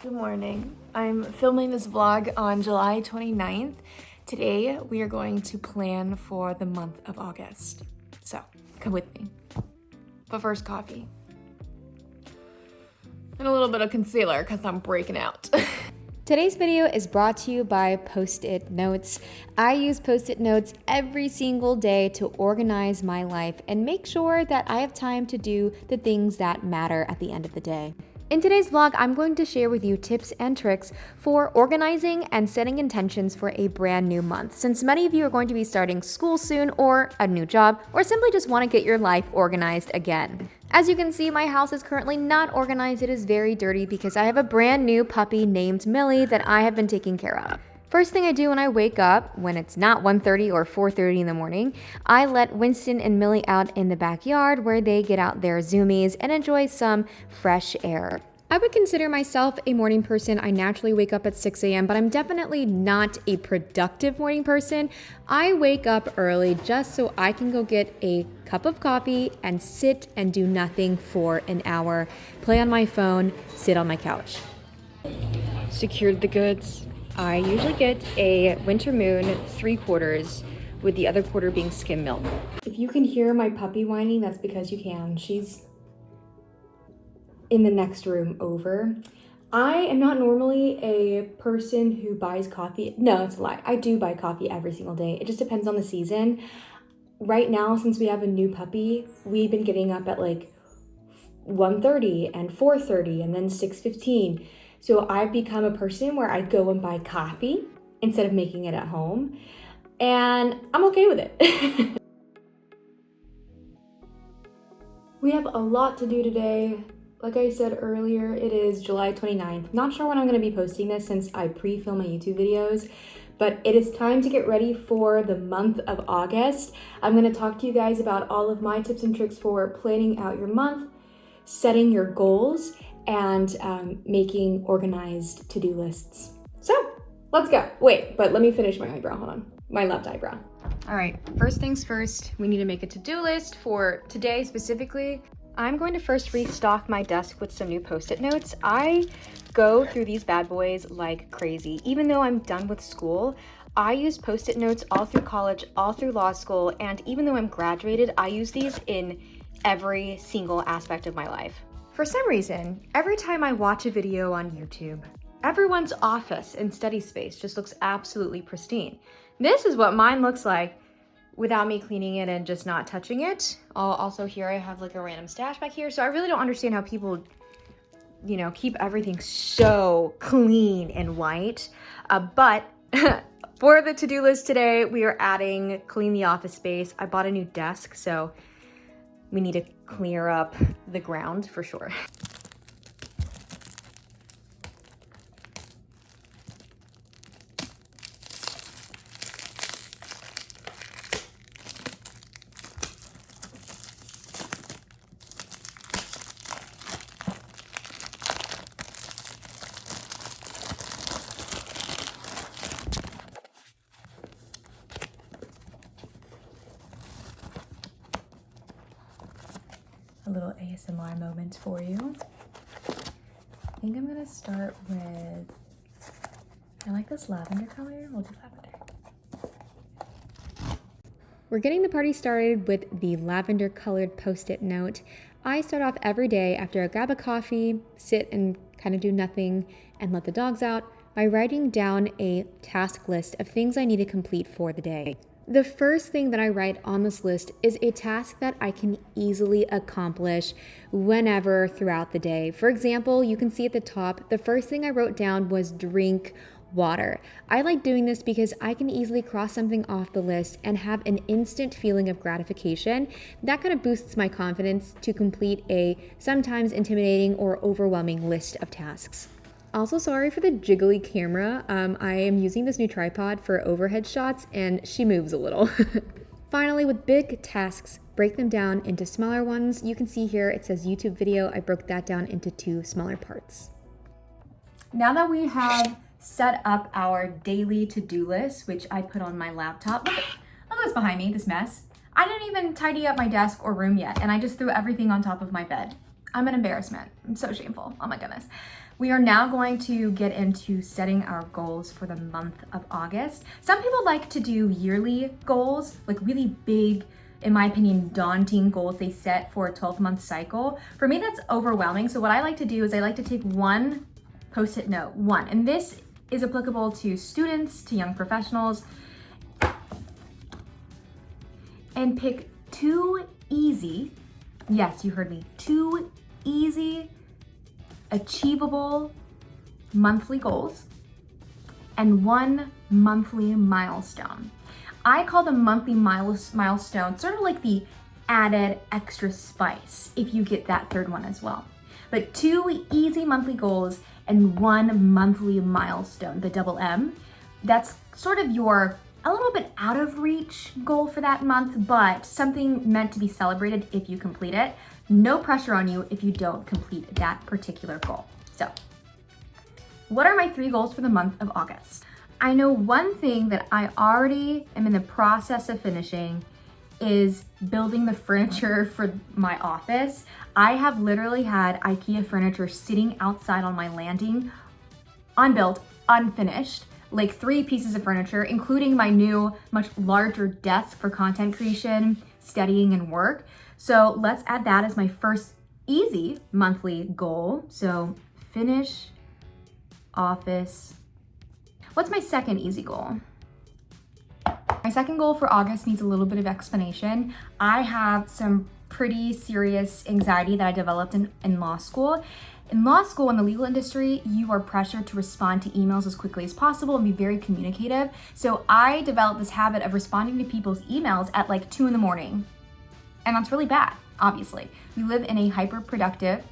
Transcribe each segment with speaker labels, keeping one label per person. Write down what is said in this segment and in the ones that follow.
Speaker 1: Good morning. I'm filming this vlog on July 29th. Today we are going to plan for the month of August. So come with me. But first, coffee. And a little bit of concealer because I'm breaking out.
Speaker 2: Today's video is brought to you by Post-it notes. I use Post-it notes every single day to organize my life and make sure that I have time to do the things that matter at the end of the day. In today's vlog, I'm going to share with you tips and tricks for organizing and setting intentions for a brand new month, since many of you are going to be starting school soon or a new job, or simply just want to get your life organized again. As you can see, my house is currently not organized. It is very dirty because I have a brand new puppy named Millie that I have been taking care of. First thing I do when I wake up, when it's not 1:30 or 4:30 in the morning, I let Winston and Millie out in the backyard where they get out their zoomies and enjoy some fresh air. I would consider myself a morning person. I naturally wake up at 6 a.m., but I'm definitely not a productive morning person. I wake up early just so I can go get a cup of coffee and sit and do nothing for an hour, play on my phone, sit on my couch. Secured the goods. I usually get a Winter Moon 3/4 with the other quarter being skim milk. If you can hear my puppy whining, that's because you can. She's in the next room over. I am not normally a person who buys coffee. No, that's a lie. I do buy coffee every single day. It just depends on the season. Right now, since we have a new puppy, we've been getting up at like 1:30 and 4:30 and then 6:15. So I've become a person where I go and buy coffee instead of making it at home. And I'm okay with it. We have a lot to do today. Like I said earlier, it is July 29th. Not sure when I'm going to be posting this since I pre-film my YouTube videos, but it is time to get ready for the month of August. I'm going to talk to you guys about all of my tips and tricks for planning out your month, setting your goals, and making organized to-do lists. So let's go. Wait, but let me finish my eyebrow. Hold on. My left eyebrow. All right, first things first, we need to make a to-do list for today specifically. I'm going to first restock my desk with some new Post-it notes. I go through these bad boys like crazy. Even though I'm done with school, I use Post-it notes all through college, all through law school, and even though I'm graduated, I use these in every single aspect of my life. For some reason, every time I watch a video on YouTube, everyone's office and study space just looks absolutely pristine. This is what mine looks like without me cleaning it and just not touching it. Also here I have like a random stash back here. So I really don't understand how people, keep everything so clean and white. But for the to-do list today, we are adding clean the office space. I bought a new desk, so we need to clear up the ground for sure. A little ASMR moment for you. I think I'm gonna start with, I like this lavender color. We'll do lavender. We're getting the party started with the lavender colored Post-it note. I start off every day after I grab a coffee, sit and kind of do nothing and let the dogs out by writing down a task list of things I need to complete for the day. The first thing that I write on this list is a task that I can easily accomplish whenever throughout the day. For example, you can see at the top, the first thing I wrote down was drink water. I like doing this because I can easily cross something off the list and have an instant feeling of gratification. That kind of boosts my confidence to complete a sometimes intimidating or overwhelming list of tasks. Also, sorry for the jiggly camera. I am using this new tripod for overhead shots and she moves a little. Finally, with big tasks, break them down into smaller ones. You can see here it says YouTube video. I broke that down into 2 smaller parts. Now that we have set up our daily to-do list, which I put on my laptop. Look what's behind me, this mess. I didn't even tidy up my desk or room yet, and I just threw everything on top of my bed. I'm an embarrassment. I'm so shameful. Oh my goodness.
Speaker 1: We are now going to get into setting our goals for the month of August. Some people like to do yearly goals, like really big, in my opinion, daunting goals they set for a 12-month cycle. For me, that's overwhelming. So what I like to do is I like to take one Post-it note, one, and this is applicable to students, to young professionals, and pick 2 easy, yes, you heard me, 2 easy, achievable monthly goals and 1 monthly milestone. I call the monthly milestone sort of like the added extra spice if you get that third one as well. But 2 easy monthly goals and 1 monthly milestone, the double M. That's sort of your a little bit out of reach goal for that month, but something meant to be celebrated if you complete it. No pressure on you if you don't complete that particular goal. So, what are my 3 goals for the month of August? I know one thing that I already am in the process of finishing is building the furniture for my office. I have literally had IKEA furniture sitting outside on my landing, unbuilt, unfinished, like 3 pieces of furniture, including my new, much larger desk for content creation, studying, and work. So let's add that as my first easy monthly goal. So finish office. What's my second easy goal? My second goal for August needs a little bit of explanation. I have some pretty serious anxiety that I developed in law school. In law school, in the legal industry, you are pressured to respond to emails as quickly as possible and be very communicative. So I developed this habit of responding to people's emails at like 2 a.m. And that's really bad, obviously. We live in a hyper-productive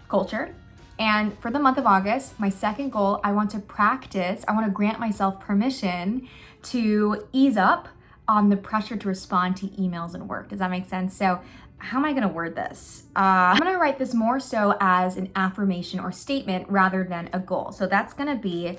Speaker 1: culture. And for the month of August, my second goal, I want to grant myself permission to ease up on the pressure to respond to emails and work. Does that make sense? So how am I gonna word this? I'm gonna write this more so as an affirmation or statement rather than a goal. So that's gonna be,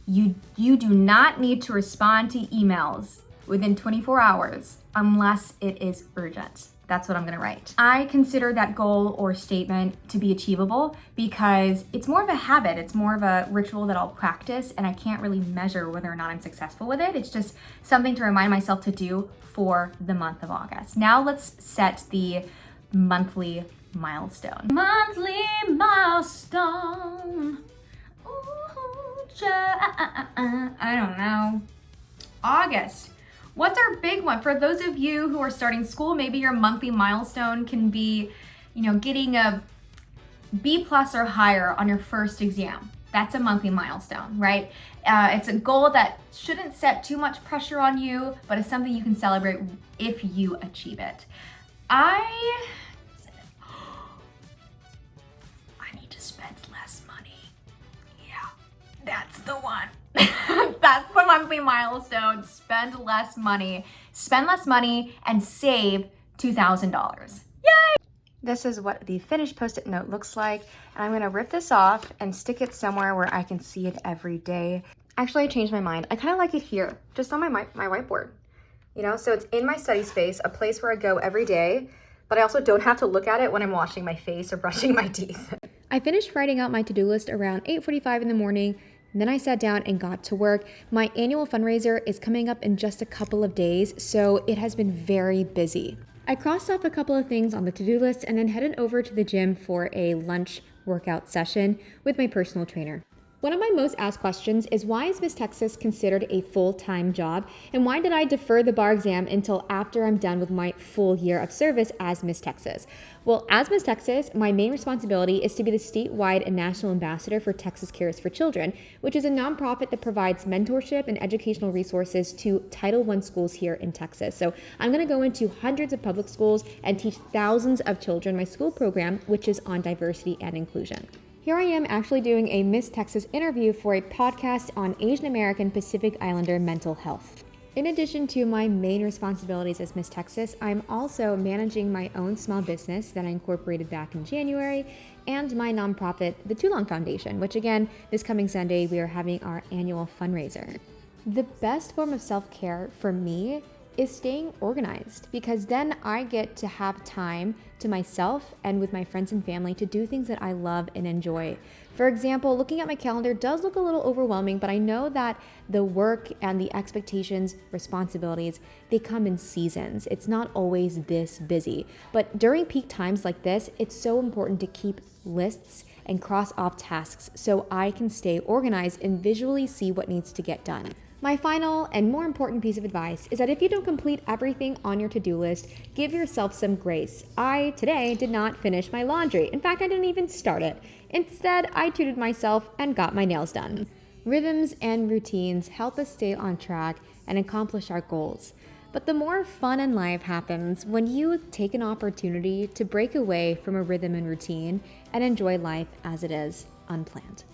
Speaker 1: you do not need to respond to emails within 24 hours unless it is urgent. That's what I'm gonna write. I consider that goal or statement to be achievable because it's more of a habit. It's more of a ritual that I'll practice, and I can't really measure whether or not I'm successful with it. It's just something to remind myself to do for the month of August. Now let's set the monthly milestone. Monthly milestone. Ooh, I don't know. August. What's our big one? For those of you who are starting school, maybe your monthly milestone can be, getting a B+ or higher on your first exam. That's a monthly milestone, right? It's a goal that shouldn't set too much pressure on you, but it's something you can celebrate if you achieve it. I need to spend less money. Yeah, that's the one. That's the monthly milestone. Spend less money and save $2,000. Yay! This is what the finished Post-it note looks like. And I'm gonna rip this off and stick it somewhere where I can see it every day. Actually, I changed my mind. I kind of like it here, just on my whiteboard. So it's in my study space, a place where I go every day, but I also don't have to look at it when I'm washing my face or brushing my teeth.
Speaker 2: I finished writing out my to-do list around 8:45 in the morning. Then I sat down and got to work. My annual fundraiser is coming up in just a couple of days, so it has been very busy. I crossed off a couple of things on the to-do list and then headed over to the gym for a lunch workout session with my personal trainer. One of my most asked questions is, why is Miss Texas considered a full-time job? And why did I defer the bar exam until after I'm done with my full year of service as Miss Texas? Well, as Miss Texas, my main responsibility is to be the statewide and national ambassador for Texas Cares for Children, which is a nonprofit that provides mentorship and educational resources to Title I schools here in Texas. So I'm going to go into hundreds of public schools and teach thousands of children my school program, which is on diversity and inclusion. Here I am actually doing a Miss Texas interview for a podcast on Asian American Pacific Islander mental health. In addition to my main responsibilities as Miss Texas, I'm also managing my own small business that I incorporated back in January, and my nonprofit, the Too Long Foundation, which again, this coming Sunday, we are having our annual fundraiser. The best form of self-care for me is staying organized, because then I get to have time to myself and with my friends and family to do things that I love and enjoy. For example, looking at my calendar does look a little overwhelming, but I know that the work and the expectations, responsibilities, they come in seasons. It's not always this busy. But during peak times like this, it's so important to keep lists and cross off tasks so I can stay organized and visually see what needs to get done. My final and more important piece of advice is that if you don't complete everything on your to-do list, give yourself some grace. I today did not finish my laundry. In fact, I didn't even start it. Instead, I treated myself and got my nails done. Rhythms and routines help us stay on track and accomplish our goals. But the more fun in life happens when you take an opportunity to break away from a rhythm and routine and enjoy life as it is, unplanned.